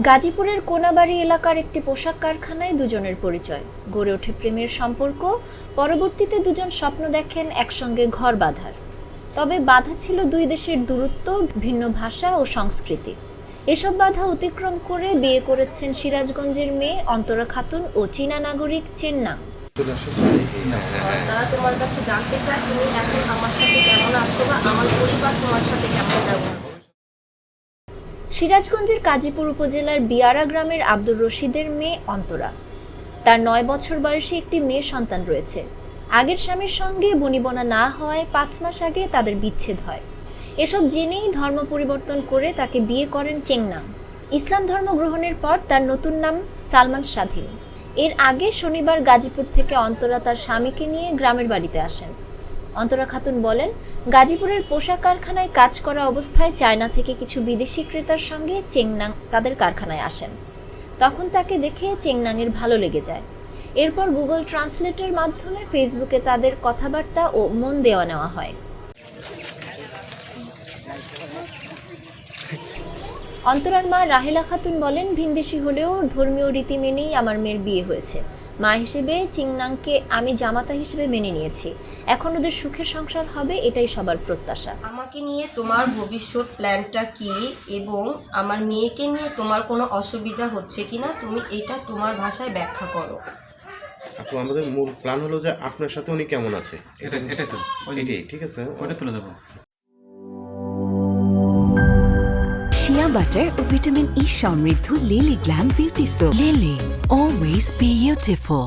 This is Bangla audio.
গাজীপুরের কোনাবাড়ি এলাকার একটি পোশাক কারখানায় দুজনের পরিচয়, গড়ে ওঠে প্রেমের সম্পর্ক। পরবর্তীতে দুজন স্বপ্ন দেখেন একসঙ্গে ঘর বাঁধার। তবে বাধা ছিল দুই দেশের দূরত্ব, ভিন্ন ভাষা ও সংস্কৃতি। এসব বাধা অতিক্রম করে বিয়ে করেছেন সিরাজগঞ্জের মেয়ে অন্তরা খাতুন ও চীনা নাগরিক চেননাং। তারা তোমার কাছে জানতে চায় তুমি এখন আমার সাথে কেমন আছো বা আমার পরিবার তোমার সাথে কেমন ব্যবহার করে। সিরাজগঞ্জের কাজীপুর উপজেলার বিয়ারা গ্রামের আব্দুর রশিদের মেয়ে অন্তরা। তার ৯ বছর বয়সী একটি মেয়ে সন্তান রয়েছে। আগের স্বামীর সঙ্গে বনিবনা না হওয়ায় ৫ মাস আগে তাদের বিচ্ছেদ হয়। এসব জেনেই ধর্ম পরিবর্তন করে তাকে বিয়ে করেন চেংনাং। ইসলাম ধর্ম গ্রহণের পর তার নতুন নাম সালমান স্বাধীন। এর আগে শনিবার গাজীপুর থেকে অন্তরা তার স্বামীকে নিয়ে গ্রামের বাড়িতে আসেন। অন্তরা খাতুন বলেন, গাজীপুরের পোশাক কারখানায় কাজ করা অবস্থায় চায়না থেকে কিছু বিদেশি ক্রেতার সঙ্গে চেংনাং তাদের কারখানায় আসেন। তখন তাকে দেখে চেংনাংয়ের ভালো লেগে যায়। এরপর গুগল ট্রান্সলেটের মাধ্যমে ফেসবুকে তাদের কথাবার্তা ও মন দেওয়া নেওয়া হয়। অন্তরার মা রাহেলা খাতুন বলেন, ভিনদেশি হলেও ধর্মীয় রীতি মেনেই আমার মেয়ের বিয়ে হয়েছে। মা হিসেবে চিংনাংকে আমি জামাতা হিসেবে মেনে নিয়েছি। এখন ওদের সুখের সংসার হবে, এটাই সবার প্রত্যাশা। আমাকে নিয়ে তোমার ভবিষ্যৎ প্ল্যানটা কি এবং আমার মেয়েকে নিয়ে তোমার কোনো অসুবিধা হচ্ছে কিনা তুমি এটা তোমার ভাষায় ব্যাখ্যা করো। আপু, আমাদের মূল প্ল্যান হলো যে আপনার সাথে উনি কেমন আছে, এটাই ঠিক আছে, ওটা তুলে দেবো। শিয়া বাটার ও ভিটামিন ই সমৃদ্ধ lily glam beauty soap. Lily, always beautiful.